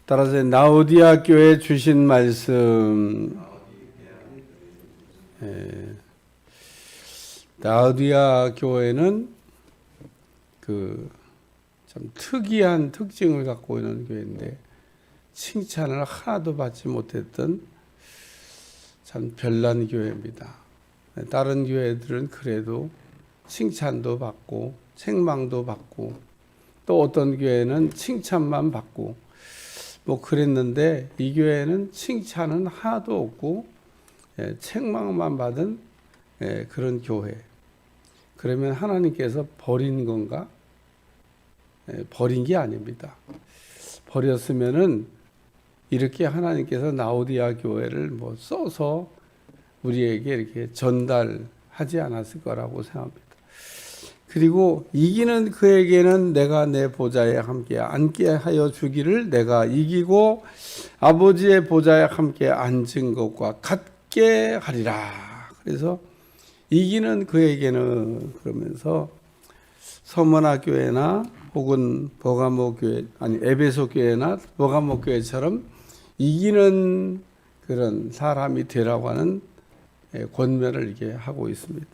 따라서 라오디아 교회에 주신 말씀, 라오디아 교회는 참 특이한 특징을 갖고 있는 교회인데 칭찬을 하나도 받지 못했던 참 별난 교회입니다. 다른 교회들은 그래도 칭찬도 받고 책망도 받고 또 어떤 교회는 칭찬만 받고 뭐 그랬는데 이 교회는 칭찬은 하나도 없고 책망만 받은 그런 교회. 그러면 하나님께서 버린 건가? 버린 게 아닙니다. 버렸으면은 이렇게 하나님께서 라오디아 교회를 뭐 써서 우리에게 이렇게 전달하지 않았을 거라고 생각합니다. 그리고 이기는 그에게는 내가 내 보좌에 함께 앉게 하여 주기를 내가 이기고 아버지의 보좌에 함께 앉은 것과 같게 하리라. 그래서 이기는 그에게는 그러면서 서머나 교회나 혹은 버가모 교회 아니 에베소 교회나 버가모 교회처럼 이기는 그런 사람이 되라고 하는 권면을 이렇게 하고 있습니다.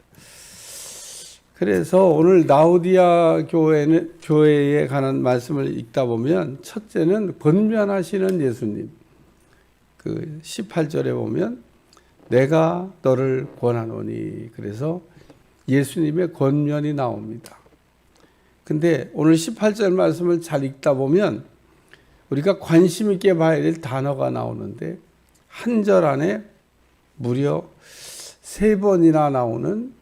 그래서 오늘 라오디아 교회에 관한 말씀을 읽다 보면 첫째는 권면하시는 예수님. 18절에 보면 내가 너를 권하노니. 그래서 예수님의 권면이 나옵니다. 근데 오늘 18절 말씀을 잘 읽다 보면 우리가 관심 있게 봐야 될 단어가 나오는데 한 절 안에 무려 3번이나 나오는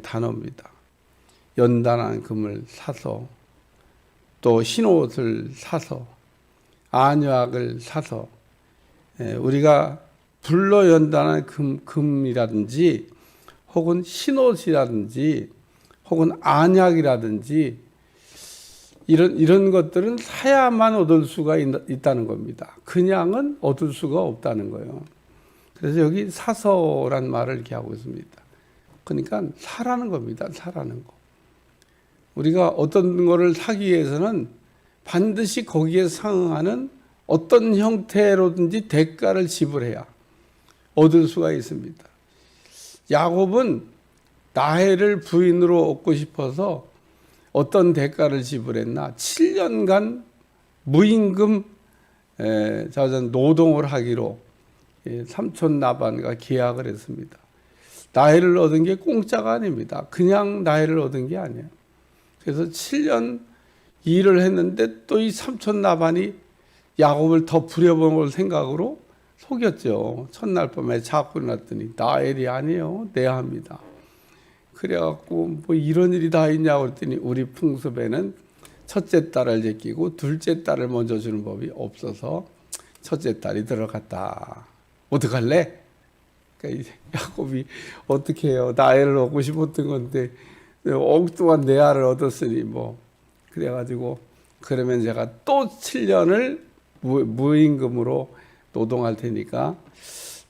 단어입니다. 연단한 금을 사서 또 흰옷을 사서 안약을 사서 우리가 불로 연단한 금이라든지 혹은 흰옷이라든지 혹은 안약이라든지 이런 것들은 사야만 얻을 수가 있다는 겁니다. 그냥은 얻을 수가 없다는 거예요. 그래서 여기 사서란 말을 이렇게 하고 있습니다. 그러니까 사라는 겁니다. 사라는 거. 우리가 어떤 거를 사기 위해서는 반드시 거기에 상응하는 어떤 형태로든지 대가를 지불해야 얻을 수가 있습니다. 야곱은 라헬을 부인으로 얻고 싶어서 어떤 대가를 지불했나? 7년간 무임금 노동을 하기로 삼촌 라반과 계약을 했습니다. 라헬을 얻은 게 공짜가 아닙니다. 그냥 라헬을 얻은 게 아니에요. 그래서 7년 일을 했는데 또 이 삼촌 라반이 야곱을 더 부려먹을 생각으로 속였죠. 첫날 밤에 자고 일어났더니 라헬이 아니에요. 레아입니다. 그래갖고 뭐 이런 일이 다 있냐고 그랬더니 우리 풍습에는 첫째 딸을 제끼고 둘째 딸을 먼저 주는 법이 없어서 첫째 딸이 들어갔다. 어떡할래? 그러니까 야곱이 어떻게 해요? 라헬을 얻고 싶었던 건데 엉뚱한 레아를 얻었으니 뭐 그래가지고 그러면 제가 또 7년을 무임금으로 노동할 테니까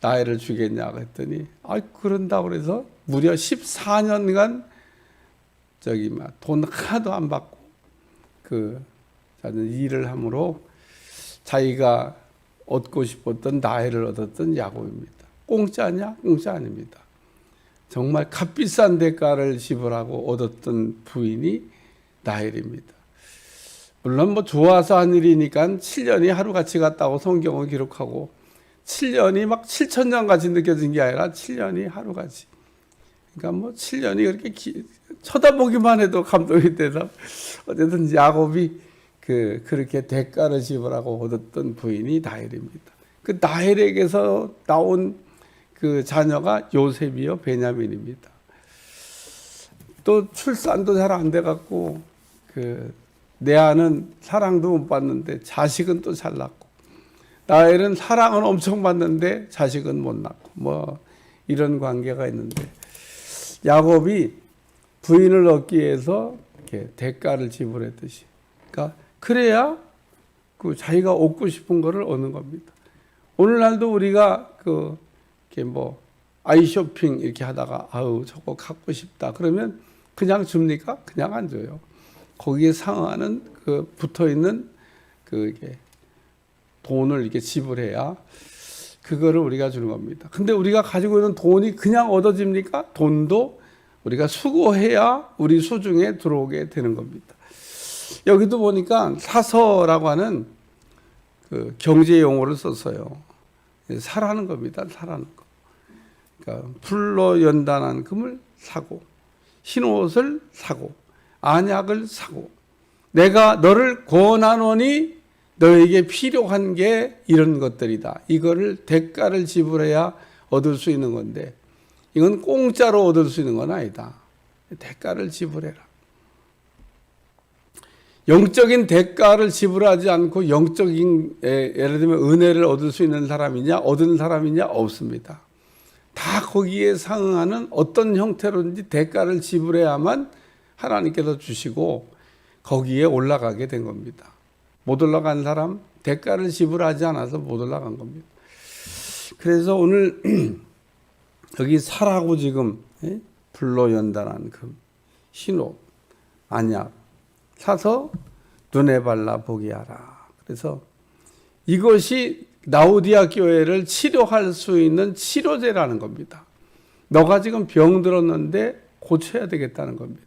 라헬을 주겠냐고 했더니 그런다고 그래서 무려 14년간 돈 하나도 안 받고 일을 함으로 자기가 얻고 싶었던 라헬을 얻었던 야곱입니다. 공짜냐? 공짜 아닙니다. 정말 값비싼 대가를 지불하고 얻었던 부인이 라헬입니다. 물론 뭐 좋아서 한 일이니까 7년이 하루같이 갔다고 성경은 기록하고 7년이 막 7,000년 같이 느껴진 게 아니라 7년이 하루같이. 그러니까 뭐 7년이 그렇게 쳐다보기만 해도 감동이 돼서 어쨌든 야곱이 그렇게 대가를 지불하고 얻었던 부인이 라헬입니다. 그 라헬에게서 나온 그 자녀가 요셉이요 베냐민입니다. 또 출산도 잘 안 돼갖고 레아는 사랑도 못 받는데 자식은 또 잘 낳고 라헬은 사랑은 엄청 받는데 자식은 못 낳고 뭐 이런 관계가 있는데 야곱이 부인을 얻기 위해서 이렇게 대가를 지불했듯이 그러니까 그래야 자기가 얻고 싶은 거를 얻는 겁니다. 오늘날도 우리가 이렇게 뭐 아이쇼핑 이렇게 하다가 저거 갖고 싶다 그러면 그냥 줍니까? 그냥 안 줘요. 거기에 상응하는 붙어 있는 이게 돈을 이렇게 지불해야 그거를 우리가 주는 겁니다. 근데 우리가 가지고 있는 돈이 그냥 얻어집니까? 돈도 우리가 수고해야 우리 수중에 들어오게 되는 겁니다. 여기도 보니까 사서라고 하는 그 경제 용어를 썼어요. 사라는 겁니다. 사라는 거. 그러니까 풀로 연단한 금을 사고, 흰 옷을 사고, 안약을 사고, 내가 너를 권하노니 너에게 필요한 게 이런 것들이다. 이거를 대가를 지불해야 얻을 수 있는 건데, 이건 공짜로 얻을 수 있는 건 아니다. 대가를 지불해라. 영적인 대가를 지불하지 않고 영적인, 예를 들면 은혜를 얻을 수 있는 사람이냐, 얻은 사람이냐, 없습니다. 다 거기에 상응하는 어떤 형태로든지 대가를 지불해야만 하나님께서 주시고 거기에 올라가게 된 겁니다. 못 올라간 사람, 대가를 지불하지 않아서 못 올라간 겁니다. 그래서 오늘 여기 사라고 지금 불로 연단한 금, 흰옷, 안약 사서 눈에 발라 보게 하라. 그래서 이것이 라오디아 교회를 치료할 수 있는 치료제라는 겁니다. 너가 지금 병 들었는데 고쳐야 되겠다는 겁니다.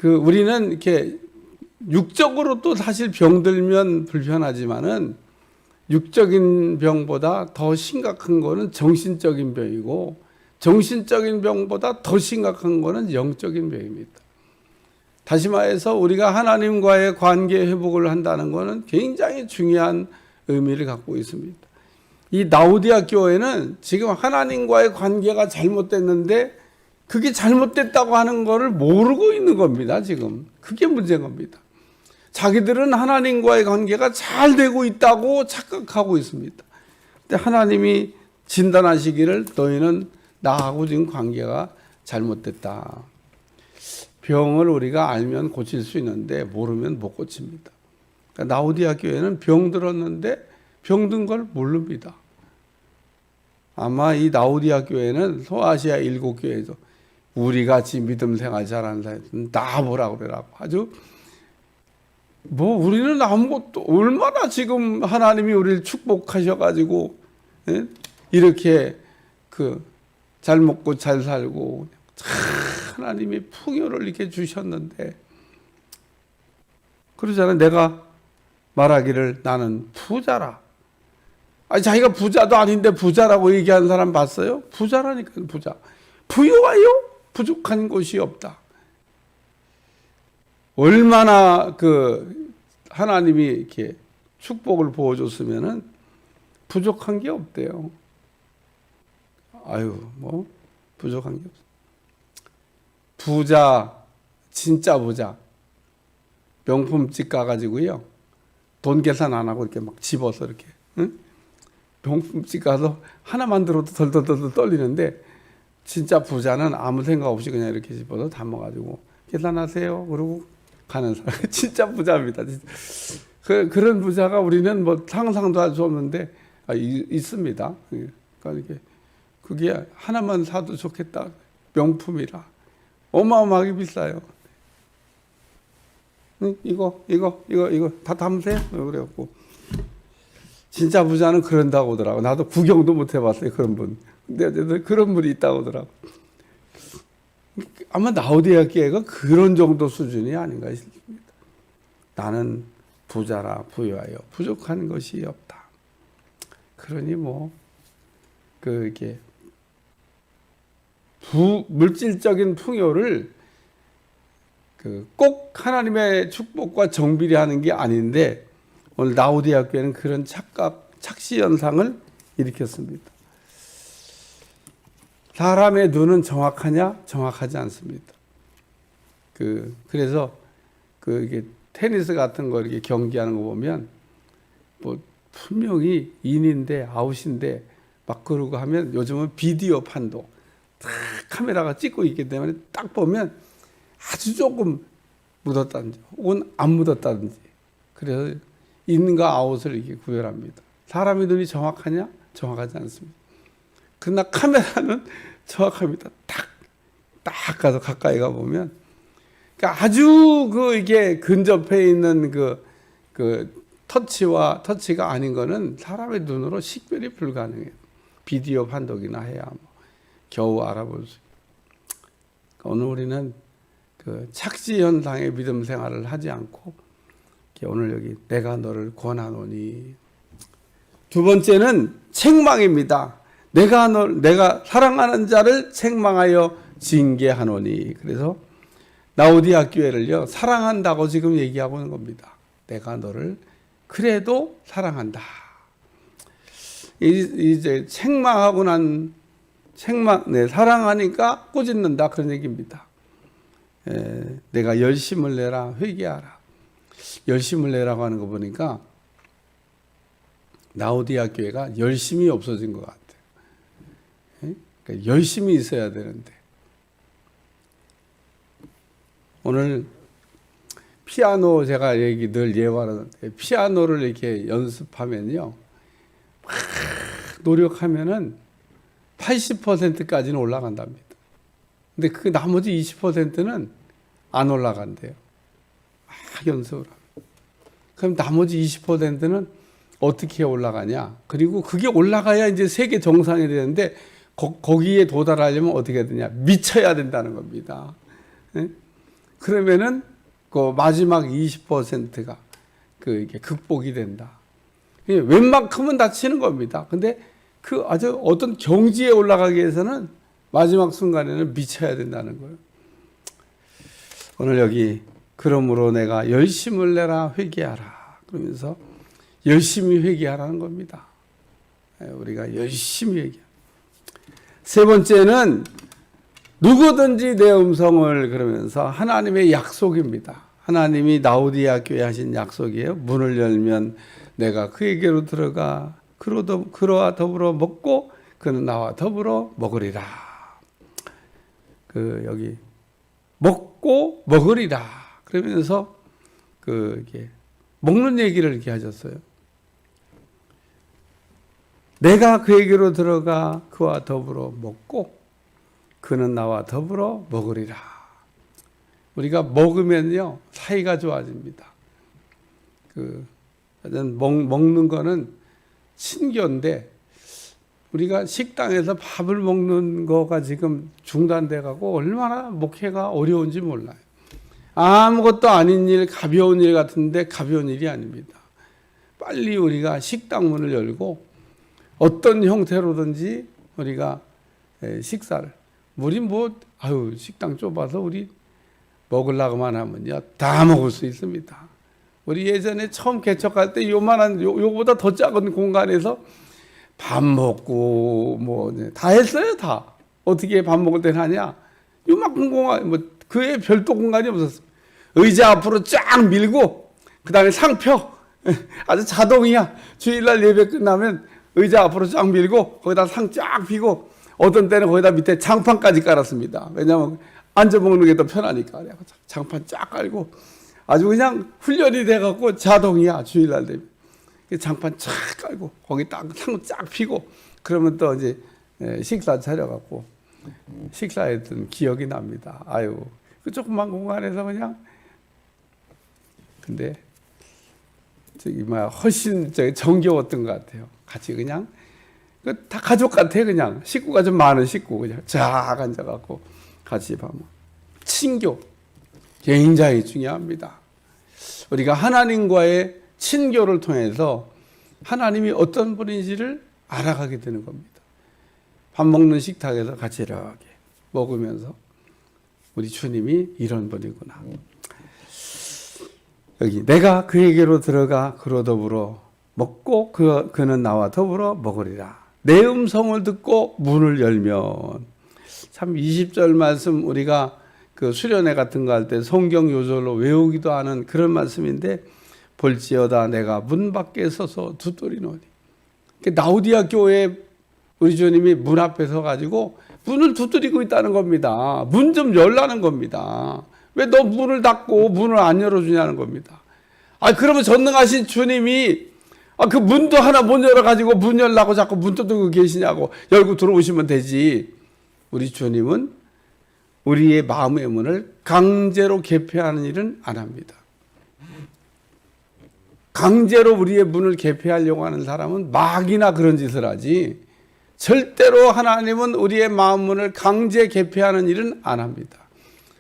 우리는 이렇게 육적으로 또 사실 병들면 불편하지만은 육적인 병보다 더 심각한 거는 정신적인 병이고 정신적인 병보다 더 심각한 거는 영적인 병입니다. 다시 말해서 우리가 하나님과의 관계 회복을 한다는 것은 굉장히 중요한 의미를 갖고 있습니다. 이 라오디아 교회는 지금 하나님과의 관계가 잘못됐는데 그게 잘못됐다고 하는 것을 모르고 있는 겁니다. 지금 그게 문제인 겁니다. 자기들은 하나님과의 관계가 잘 되고 있다고 착각하고 있습니다. 근데 하나님이 진단하시기를 너희는 나하고 지금 관계가 잘못됐다. 병을 우리가 알면 고칠 수 있는데 모르면 못 고칩니다. 그러니까 라오디아 교회는 병 들었는데 병든 걸 모릅니다. 아마 이 라오디아 교회는 소아시아 7교회에서 우리 같이 믿음 생활 잘하는 사람은 나보라 그래라고 아주 우리는 아무것도 얼마나 지금 하나님이 우리를 축복하셔가지고 이렇게 잘 먹고 잘 살고 하나님이 풍요를 이렇게 주셨는데 그러잖아요. 내가 말하기를 나는 부자라. 아니 자기가 부자도 아닌데 부자라고 얘기하는 사람 봤어요? 부자라니까 부자. 부유하여 부족한 것이 없다. 얼마나 하나님이 이렇게 축복을 부어줬으면은 부족한 게 없대요. 부족한 게 없어. 부자, 진짜 부자. 명품집 가가지고요. 돈 계산 안 하고 이렇게 막 집어서 이렇게. 응? 명품집 가서 하나만 들어도 덜덜덜 떨리는데 진짜 부자는 아무 생각 없이 그냥 이렇게 집어서 담아가지고 계산하세요. 그러고 가는 사람. 진짜 부자입니다. 그런 부자가 우리는 상상도 할 수 없는데 있습니다. 그러니까 그게 하나만 사도 좋겠다. 명품이라. 어마어마하게 비싸요. 이거 다 담으세요. 그래갖고 진짜 부자는 그런다고 하더라고. 나도 구경도 못 해봤어요. 그런 분. 근데 그런 분이 있다고 하더라고. 아마 라오디아 교회가 그런 정도 수준이 아닌가 싶습니다. 나는 부자라 부유하여 부족한 것이 없다. 그러니 이게 물질적인 풍요를 꼭 하나님의 축복과 정비례 하는 게 아닌데 오늘 라오디아 교회는 그런 착시 현상을 일으켰습니다. 사람의 눈은 정확하냐? 정확하지 않습니다. 그래서 이게 테니스 같은 거 이렇게 경기하는 거 보면 분명히 인인데 아웃인데 막 그러고 하면 요즘은 비디오 판도 딱 카메라가 찍고 있기 때문에 딱 보면 아주 조금 묻었다든지 혹은 안 묻었다든지 그래서 인과 아웃을 이렇게 구별합니다. 사람의 눈이 정확하냐? 정확하지 않습니다. 그러나 카메라는 정확합니다. 딱 가서 가까이 가 보면 그러니까 아주 이게 근접해 있는 터치가 아닌 거는 사람의 눈으로 식별이 불가능해요. 비디오 판독이나 해야 겨우 알아볼 수. 오늘 우리는 그 착시 현상의 믿음 생활을 하지 않고 오늘 여기 내가 너를 권하노니. 두 번째는 책망입니다. 내가 사랑하는 자를 책망하여 징계하노니. 그래서 라오디아 교회를요 사랑한다고 지금 얘기하고 있는 겁니다. 내가 너를 그래도 사랑한다. 이제 책망하고 난 사랑하니까 꾸짖는다 그런 얘기입니다. 내가 열심을 내라 회개하라. 열심을 내라고 하는 거 보니까 라오디아 교회가 열심이 없어진 것 같아요. 그러니까 열심히 있어야 되는데 오늘 피아노 제가 늘 예화하는데 피아노를 이렇게 연습하면요 막 노력하면은 80%까지는 올라간답니다. 근데 그 나머지 20%는 안 올라간대요. 막 연습을 하면. 그럼 나머지 20%는 어떻게 올라가냐? 그리고 그게 올라가야 이제 세계 정상이 되는데 거기에 도달하려면 어떻게 해야 되냐? 미쳐야 된다는 겁니다. 네? 그러면은 그 마지막 20%가 이게 극복이 된다. 웬만큼은 다 치는 겁니다. 근데 그 아주 어떤 경지에 올라가기 위해서는 마지막 순간에는 미쳐야 된다는 거예요. 오늘 여기 그러므로 내가 열심을 내라 회개하라 그러면서 열심히 회개하라는 겁니다. 우리가 열심히 회개. 세 번째는 누구든지 내 음성을 그러면서 하나님의 약속입니다. 하나님이 라오디아 교회에 하신 약속이에요. 문을 열면 내가 그에게로 들어가 그와 더불어 먹고 그는 나와 더불어 먹으리라. 여기 먹고 먹으리라 그러면서 이게 먹는 얘기를 이렇게 하셨어요. 내가 그에게로 들어가 그와 더불어 먹고 그는 나와 더불어 먹으리라. 우리가 먹으면요 사이가 좋아집니다. 먹는 거는 신교인데 우리가 식당에서 밥을 먹는 거가 지금 중단돼 가고 얼마나 목회가 어려운지 몰라요. 아무것도 아닌 일, 가벼운 일 같은데 가벼운 일이 아닙니다. 빨리 우리가 식당 문을 열고 어떤 형태로든지 우리가 식사를 우리 식당 좁아서 우리 먹으려고만 하면요 다 먹을 수 있습니다. 우리 예전에 처음 개척할 때 요만한 요거보다 더 작은 공간에서 밥 먹고 다 했어요. 다 어떻게 밥 먹을 때는 하냐? 요만큼 공간 그에 별도 공간이 없었어요. 의자 앞으로 쫙 밀고 그 다음에 상표 아주 자동이야. 주일날 예배 끝나면 의자 앞으로 쫙 밀고 거기다 상 쫙 피고 어떤 때는 거기다 밑에 장판까지 깔았습니다. 왜냐하면 앉아 먹는 게 더 편하니까. 장판 쫙 깔고 아주 그냥 훈련이 돼갖고 자동이야. 주일날 되면 장판 쫙 깔고 거기 딱 상 쫙 피고 그러면 또 이제 식사 차려갖고 식사했던 기억이 납니다. 그 조그만 공간에서 그냥 근데 훨씬 정겨웠던 것 같아요. 같이 그냥 다 가족 같아. 그냥 식구가 좀 많은 식구 그냥 쫙 앉아갖고 같이 밥 먹고 친교 굉장히 중요합니다. 우리가 하나님과의 친교를 통해서 하나님이 어떤 분인지를 알아가게 되는 겁니다. 밥 먹는 식탁에서 같이 이렇게 먹으면서 우리 주님이 이런 분이구나. 여기 내가 그에게로 들어가 그로 더불어 먹고 그는 나와 더불어 먹으리라. 내 음성을 듣고 문을 열면 참 20절 말씀 우리가 수련회 같은 거 할 때 성경 요절로 외우기도 하는 그런 말씀인데 볼지어다 내가 문 밖에 서서 두드리노니. 라오디아 교회 우리 주님이 문 앞에 서 가지고 문을 두드리고 있다는 겁니다. 문 좀 열라는 겁니다. 왜 너 문을 닫고 문을 안 열어주냐는 겁니다. 그러면 전능하신 주님이 그 문도 하나 못 열어가지고 문 열라고 자꾸 문 두드리고 계시냐고. 열고 들어오시면 되지. 우리 주님은 우리의 마음의 문을 강제로 개폐하는 일은 안 합니다. 강제로 우리의 문을 개폐하려고 하는 사람은 막이나 그런 짓을 하지, 절대로 하나님은 우리의 마음 문을 강제 개폐하는 일은 안 합니다.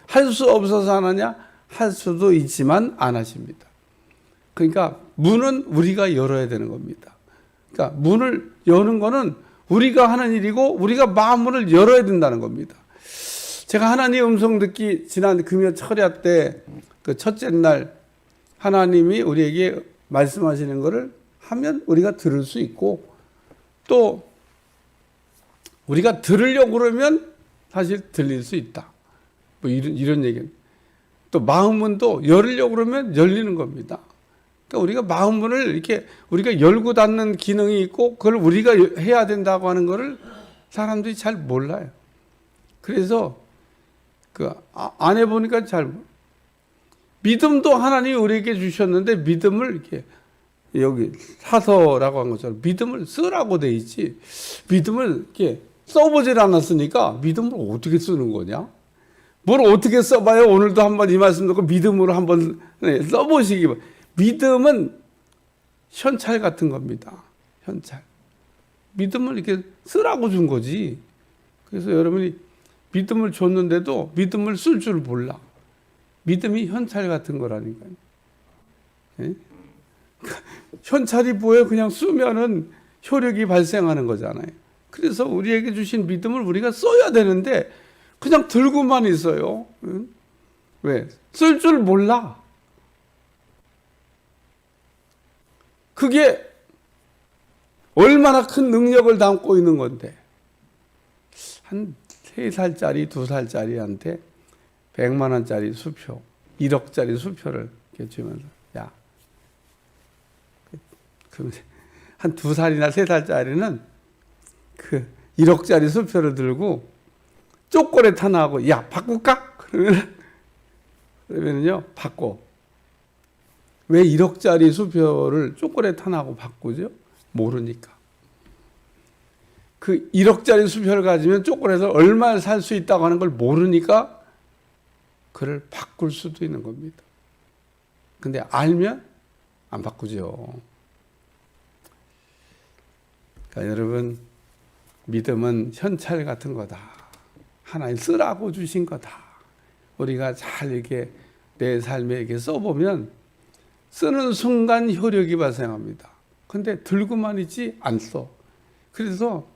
할 수 없어서 안 하냐? 할 수도 있지만 안 하십니다. 그러니까 문은 우리가 열어야 되는 겁니다. 그러니까 문을 여는 거는 우리가 하는 일이고 우리가 마음 문을 열어야 된다는 겁니다. 제가 하나님 음성 듣기 지난 금요 철야 때 그 첫째 날 하나님이 우리에게 말씀하시는 것을 하면 우리가 들을 수 있고, 또 우리가 들으려고 그러면 사실 들릴 수 있다. 뭐 이런 얘기는. 또 마음문도 열으려고 그러면 열리는 겁니다. 그러니까 우리가 마음문을 이렇게 우리가 열고 닫는 기능이 있고, 그걸 우리가 해야 된다고 하는 것을 사람들이 잘 몰라요. 그래서 그 안 해보니까 잘, 믿음도 하나님이 우리에게 주셨는데 믿음을 이렇게 여기 사서라고 한 것처럼 믿음을 쓰라고 돼 있지, 믿음을 이렇게 써보질 않았으니까 믿음을 어떻게 쓰는 거냐? 뭘 어떻게 써봐요? 오늘도 한번 이 말씀 듣고 믿음으로 한번 써보시기 바랍니다. 믿음은 현찰 같은 겁니다. 현찰. 믿음을 이렇게 쓰라고 준 거지. 그래서 여러분이 믿음을 줬는데도 믿음을 쓸 줄 몰라. 믿음이 현찰 같은 거라니까요. 예? 현찰이 뭐예요? 그냥 쓰면은 효력이 발생하는 거잖아요. 그래서 우리에게 주신 믿음을 우리가 써야 되는데 그냥 들고만 있어요. 응? 왜? 쓸 줄 몰라. 그게 얼마나 큰 능력을 담고 있는 건데, 한 3살짜리, 2살짜리한테 100만 원짜리 수표, 1억짜리 수표를 이렇게 주면서, 야, 한 2살이나 3살짜리는 그 1억짜리 수표를 들고 초콜릿 하나 하고, 야, 바꿀까? 그러면은요, 바꿔. 왜 1억짜리 수표를 초콜릿 하나 하고 바꾸죠? 모르니까. 그 1억짜리 수표를 가지면 초콜릿을 얼마를 살 수 있다고 하는 걸 모르니까 그를 바꿀 수도 있는 겁니다. 근데 알면 안 바꾸죠. 그러니까 여러분, 믿음은 현찰 같은 거다. 하나님 쓰라고 주신 거다. 우리가 잘 이렇게 내 삶에 이렇게 써보면 쓰는 순간 효력이 발생합니다. 근데 들고만 있지 안 써. 그래서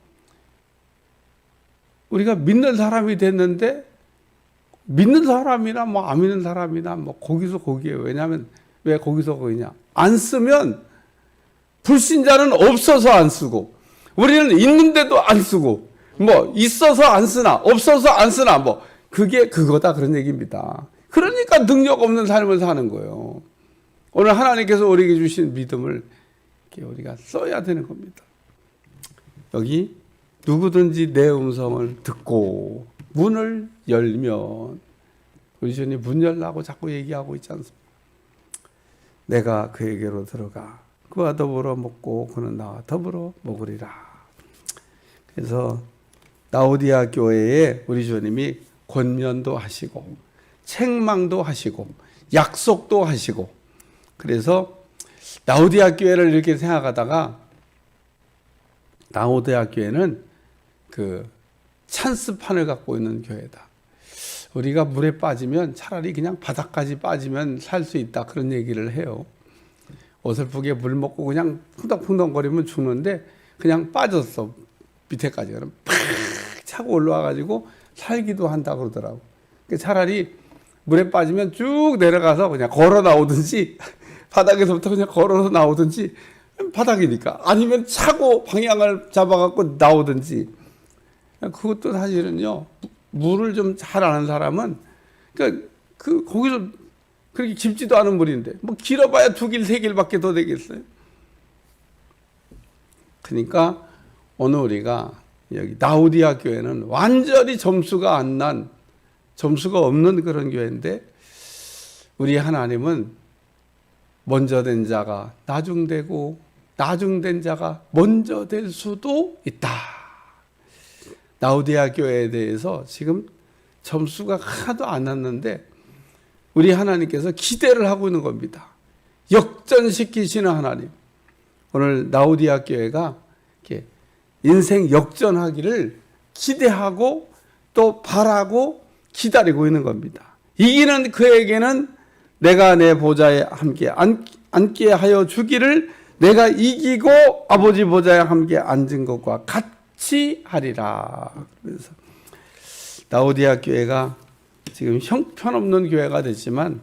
우리가 믿는 사람이 됐는데, 믿는 사람이나 뭐 안 믿는 사람이나 뭐 거기서 거기에요. 왜냐하면 왜 거기서 거기냐? 안 쓰면, 불신자는 없어서 안 쓰고, 우리는 있는데도 안 쓰고, 뭐 있어서 안 쓰나 없어서 안 쓰나, 뭐 그게 그거다, 그런 얘기입니다. 그러니까 능력 없는 삶을 사는 거예요. 오늘 하나님께서 우리에게 주신 믿음을 이렇게 우리가 써야 되는 겁니다. 여기 누구든지 내 음성을 듣고 문을 열면, 우리 주님 문 열라고 자꾸 얘기하고 있지 않습니까? 내가 그에게로 들어가 그와 더불어 먹고 그는 나와 더불어 먹으리라. 그래서 라오디아 교회에 우리 주님이 권면도 하시고 책망도 하시고 약속도 하시고, 그래서 라오디아 교회를 이렇게 생각하다가, 라오디아 교회는 그 찬스판을 갖고 있는 교회다. 우리가 물에 빠지면 차라리 그냥 바닥까지 빠지면 살 수 있다, 그런 얘기를 해요. 어설프게 물 먹고 그냥 쿵덕쿵덕거리면 죽는데 그냥 빠졌어, 밑에까지. 그럼 팍 차고 올라와가지고 살기도 한다 그러더라고. 그러니까 차라리 물에 빠지면 쭉 내려가서 그냥 걸어 나오든지, 바닥에서부터 그냥 걸어서 나오든지, 바닥이니까, 아니면 차고 방향을 잡아갖고 나오든지. 그것도 사실은요, 물을 좀 잘 아는 사람은, 그러니까 거기서 그렇게 깊지도 않은 물인데 뭐 길어봐야 2길 3길밖에 더 되겠어요. 그러니까 오늘 우리가 여기 라오디아 교회는 완전히 점수가 안 난, 점수가 없는 그런 교회인데, 우리 하나님은 먼저 된 자가 나중되고 나중된 자가 먼저 될 수도 있다. 라오디아 교회에 대해서 지금 점수가 하나도 안 났는데 우리 하나님께서 기대를 하고 있는 겁니다. 역전시키시는 하나님. 오늘 라오디아 교회가 이렇게 인생 역전하기를 기대하고 또 바라고 기다리고 있는 겁니다. 이기는 그에게는 내가 내 보좌에 함께 앉게 하여 주기를 내가 이기고 아버지 보좌에 함께 앉은 것과 같이 하리라. 그래서 라오디아 교회가 지금 형편없는 교회가 됐지만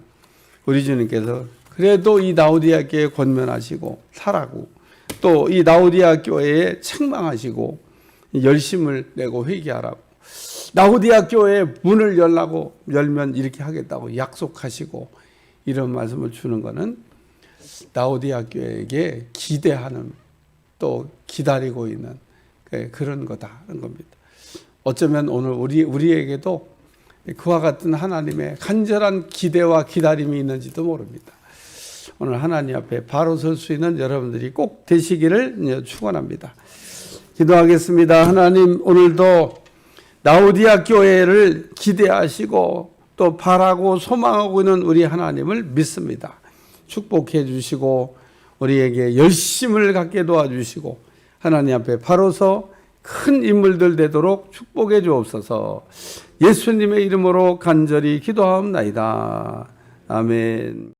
우리 주님께서 그래도 이 라오디아 교회에 권면하시고 사라고 또 이 라오디아 교회에 책망하시고 열심을 내고 회개하라고 라오디아 교회에 문을 열면 이렇게 하겠다고 약속하시고 이런 말씀을 주는 것은 라오디아 교회에게 기대하는 또 기다리고 있는 그런 거다는 겁니다. 어쩌면 오늘 우리에게도 그와 같은 하나님의 간절한 기대와 기다림이 있는지도 모릅니다. 오늘 하나님 앞에 바로 설 수 있는 여러분들이 꼭 되시기를 축원합니다. 기도하겠습니다. 하나님, 오늘도 라오디아 교회를 기대하시고 또 바라고 소망하고 있는 우리 하나님을 믿습니다. 축복해 주시고 우리에게 열심을 갖게 도와주시고 하나님 앞에 바로서 큰 인물들 되도록 축복해 주옵소서. 예수님의 이름으로 간절히 기도하옵나이다. 아멘.